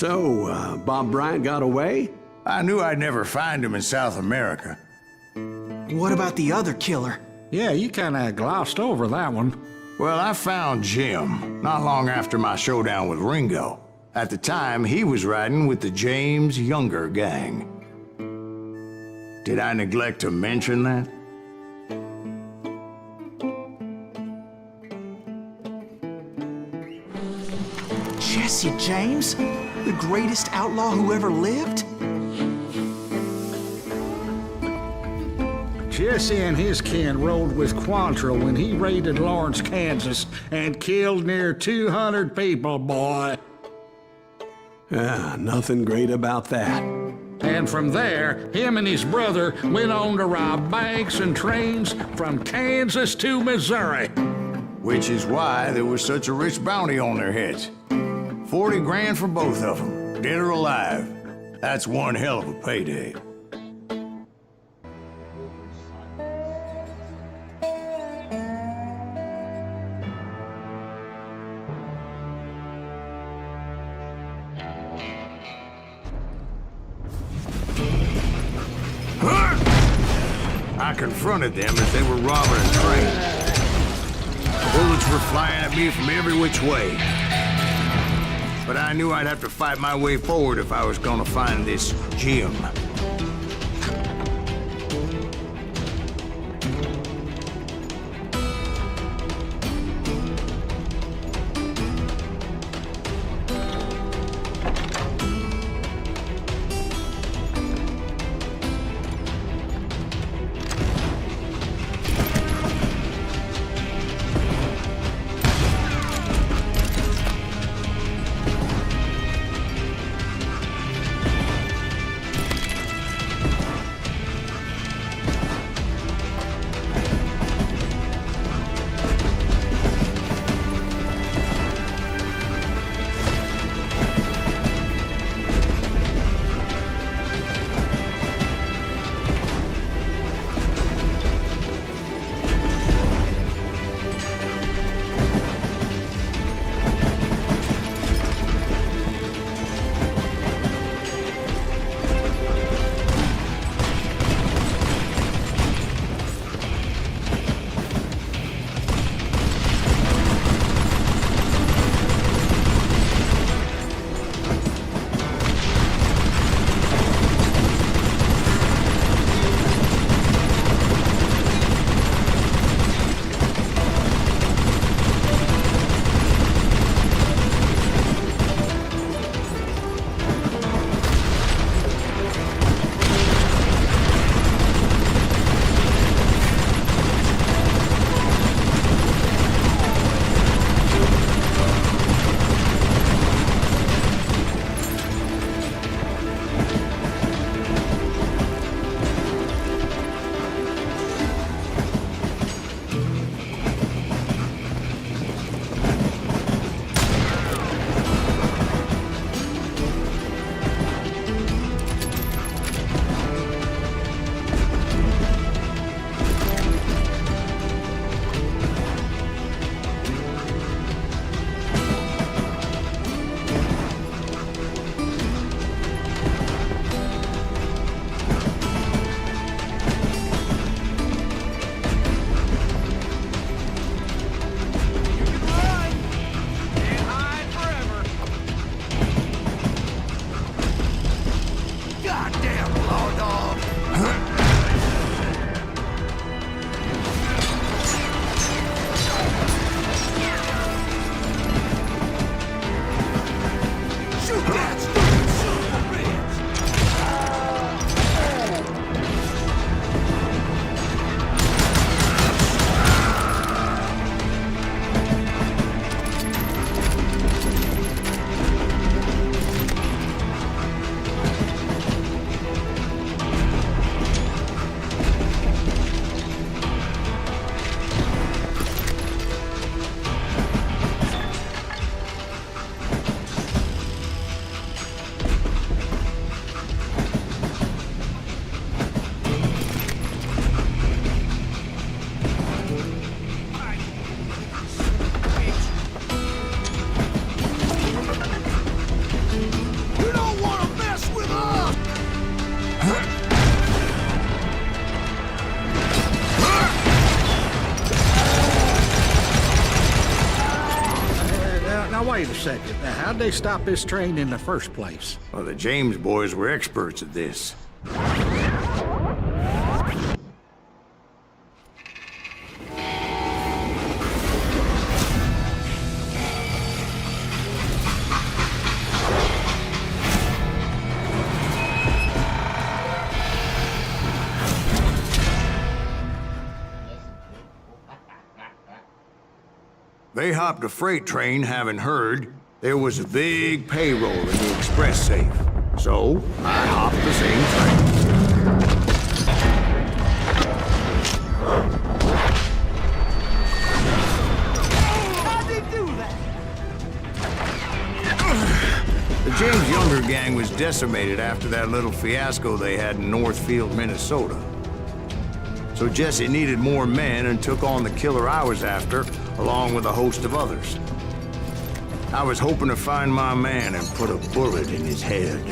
So, Bob Bryant got away? I knew I'd never find him in South America. What about the other killer? Yeah, you kinda glossed over that one. Well, I found Jim not long after my showdown with Ringo. At the time, he was riding with the James Younger gang. Did I neglect to mention that? Jesse James? The greatest outlaw who ever lived? Jesse and his kin rode with Quantrill when he raided Lawrence, Kansas, and killed near 200 people, boy. Nothing great about that. And from there, him and his brother went on to rob banks and trains from Kansas to Missouri. Which is why there was such a rich bounty on their heads. 40 grand for both of them, dead or alive. That's one hell of a payday. I confronted them as they were robbing a train. Bullets were flying at me from every which way. But I knew I'd have to fight my way forward if I was gonna find this Jim. wait a second. Now, how'd they stop this train in the first place? Well, the James boys were experts at this. They hopped a freight train having heard there was a big payroll in the express safe. So, I hopped the same train. How'd they do that? The James Younger gang was decimated after that little fiasco they had in Northfield, Minnesota. So Jesse needed more men and took on the killer I was after, along with a host of others. I was hoping to find my man and put a bullet in his head.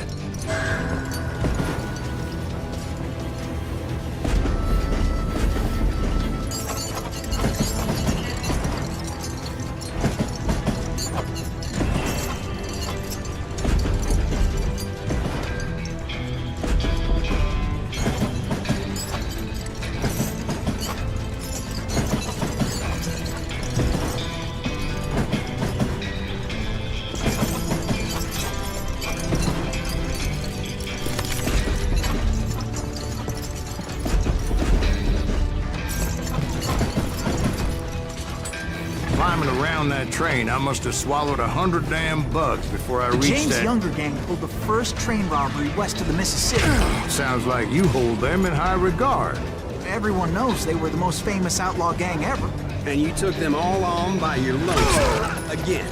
Climbing around that train, I must have swallowed 100 damn bugs before I reached James that... Younger gang pulled the first train robbery west of the Mississippi. Sounds like you hold them in high regard. Everyone knows they were the most famous outlaw gang ever. And you took them all on by your lonesome. Again.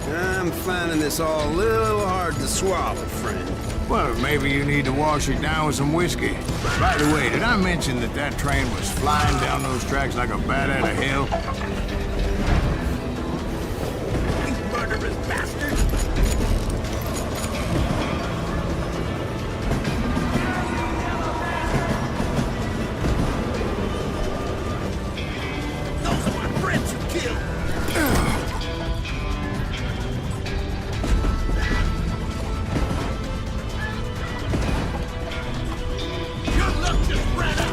I'm finding this all a little hard to swallow, friend. Well, maybe you need to wash it down with some whiskey. By the way, did I mention that that train was flying down those tracks like a bat out of hell? You murderous bastard! Those are my friends you killed. Your luck just ran out.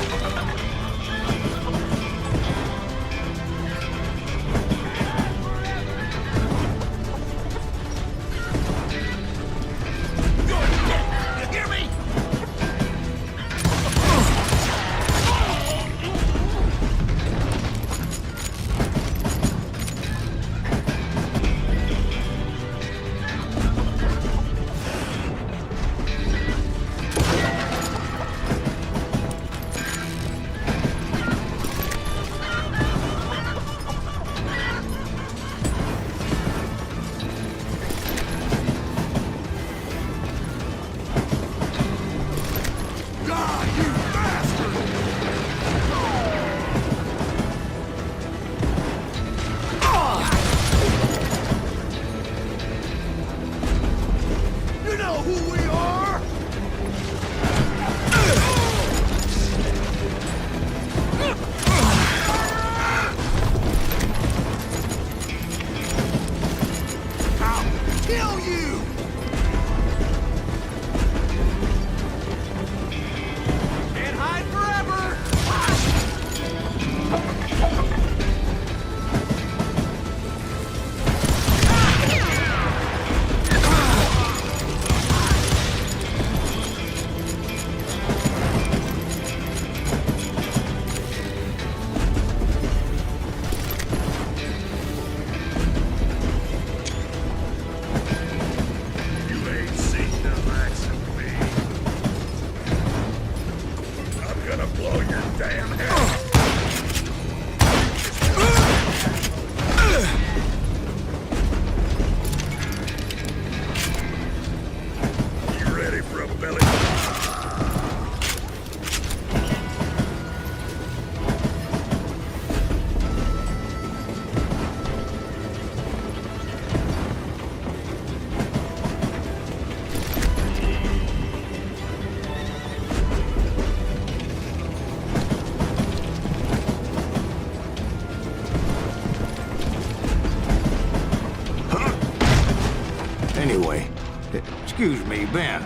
Excuse me, Ben.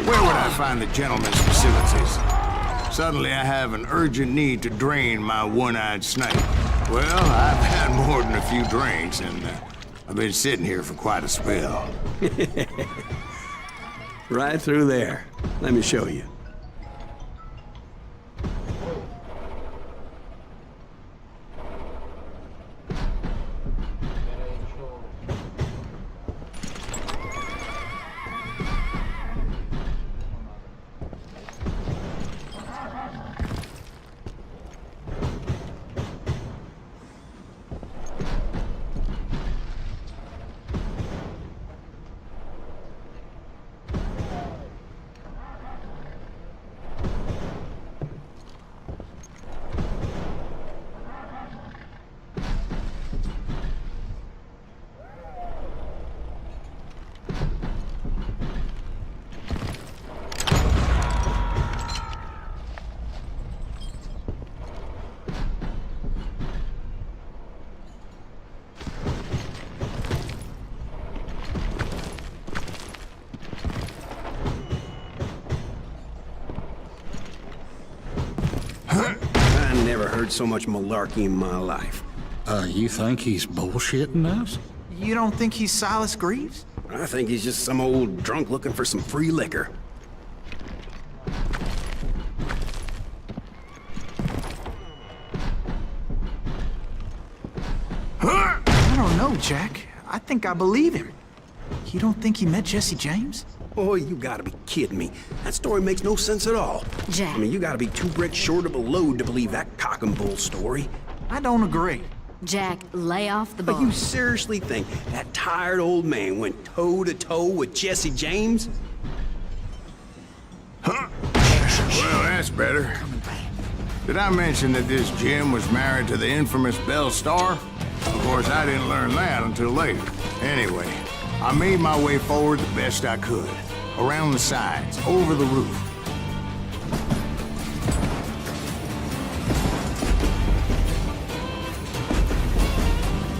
Where would I find the gentleman's facilities? Suddenly I have an urgent need to drain my one-eyed snake. Well, I've had more than a few drinks, and I've been sitting here for quite a spell. Right through there. Let me show you. I never heard so much malarkey in my life. You think he's bullshitting us? You don't think he's Silas Greaves? I think he's just some old drunk looking for some free liquor. I don't know, Jack. I think I believe him. You don't think he met Jesse James? Oh, you gotta be kidding me. That story makes no sense at all. Jack. I mean, you gotta be two bricks short of a load to believe that cock and bull story. I don't agree. Jack, lay off the But ball. you seriously think that tired old man went toe-to-toe with Jesse James? Well, that's better. Did I mention that this Jim was married to the infamous Belle Starr? Of course, I didn't learn that until later. Anyway, I made my way forward the best I could. Around the sides, over the roof.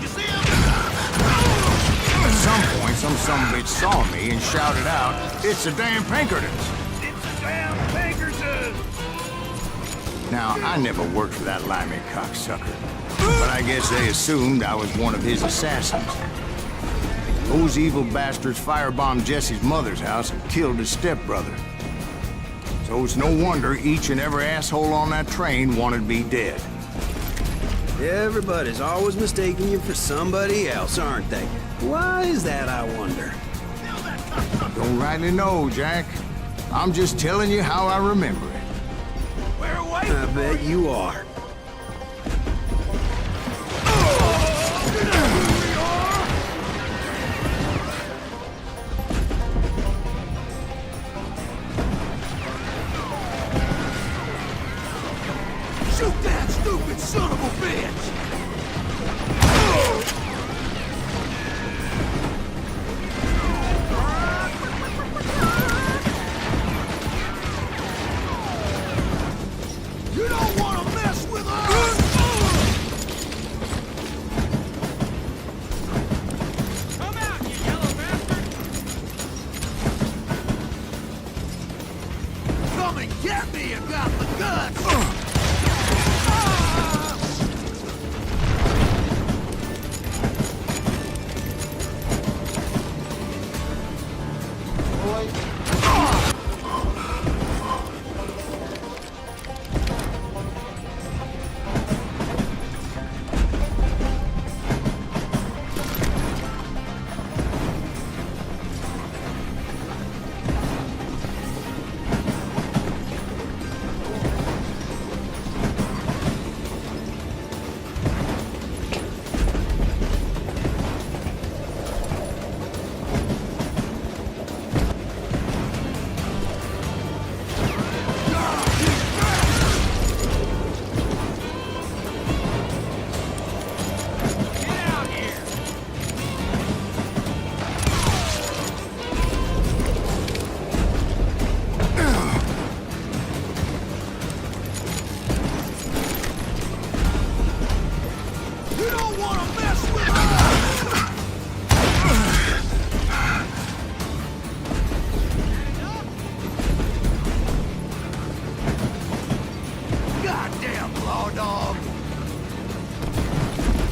You see him? At some point, some sumbitch saw me and shouted out, "It's the damn Pinkertons!" It's a damn Pinkerton! Now, I never worked for that limey cocksucker, but I guess they assumed I was one of his assassins. Those evil bastards firebombed Jesse's mother's house and killed his stepbrother. So it's no wonder each and every asshole on that train wanted me dead. Everybody's always mistaking you for somebody else, aren't they? Why is that, I wonder? Don't rightly know, Jack. I'm just telling you how I remember it. We're waiting I bet you are. Shoot that stupid son of a bitch! You don't want to mess with us! Come out, you yellow bastard! Come and get me, you got the guts!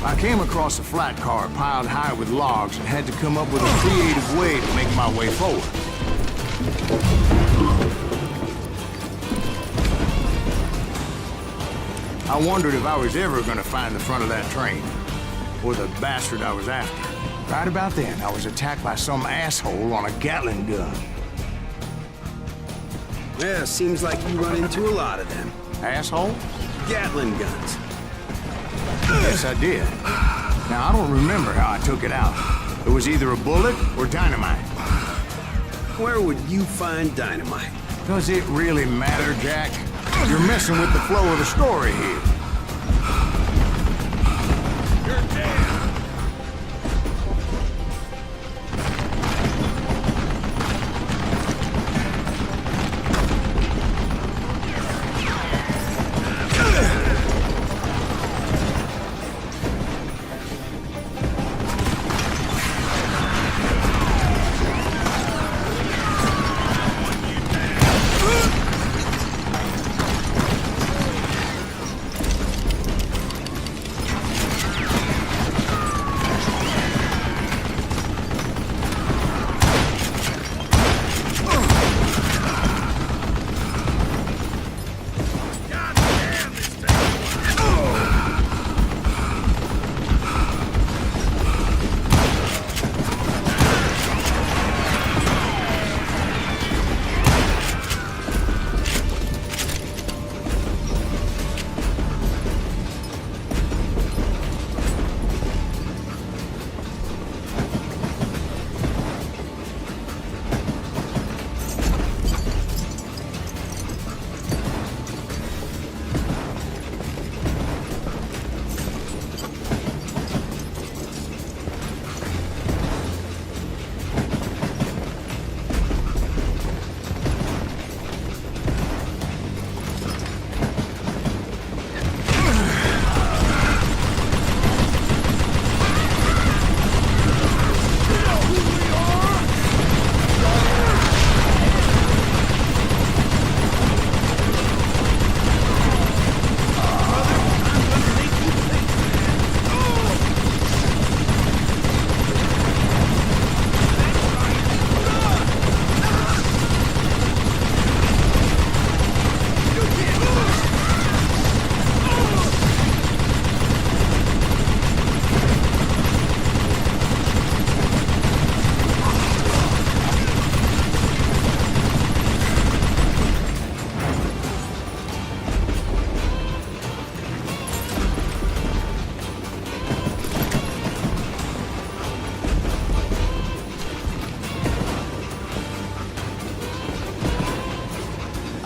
I came across a flat car piled high with logs and had to come up with a creative way to make my way forward. I wondered if I was ever going to find the front of that train, or the bastard I was after. Right about then, I was attacked by some asshole on a Gatling gun. Yeah, seems like you run into a lot of them. Asshole? Gatling guns. Yes, I did. Now, I don't remember how I took it out. It was either a bullet or dynamite. Where would you find dynamite? Does it really matter, Jack? You're messing with the flow of the story here. You're dead.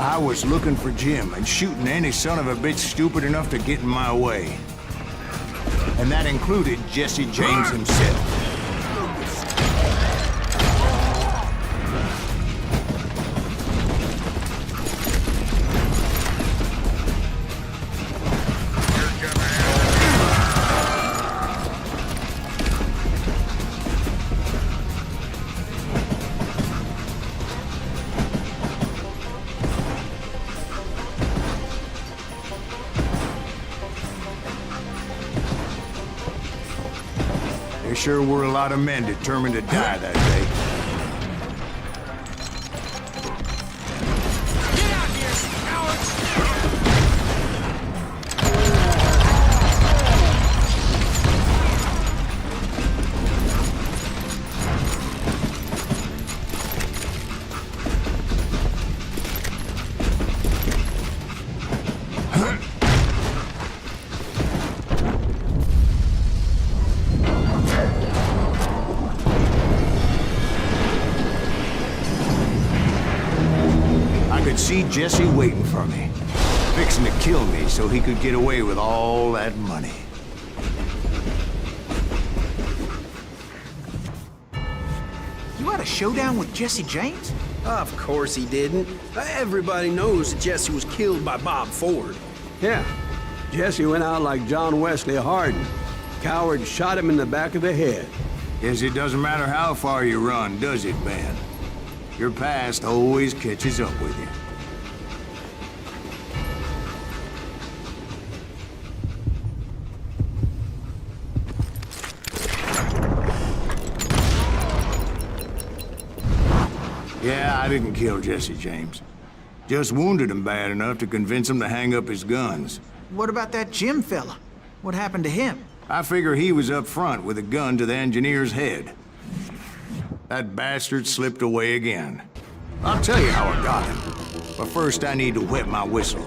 I was looking for Jim and shooting any son of a bitch stupid enough to get in my way. And that included Jesse James himself. There sure were a lot of men determined to die that day. Get out here, cowards! See Jesse waiting for me, fixing to kill me so he could get away with all that money. You had a showdown with Jesse James? Of course he didn't. Everybody knows that Jesse was killed by Bob Ford. Yeah. Jesse went out like John Wesley Hardin. Coward shot him in the back of the head. Guess it doesn't matter how far you run, does it, man? Your past always catches up with you. I didn't kill Jesse James. Just wounded him bad enough to convince him to hang up his guns. What about that Jim fella? What happened to him? I figure he was up front with a gun to the engineer's head. That bastard slipped away again. I'll tell you how I got him. But first I need to wet my whistle.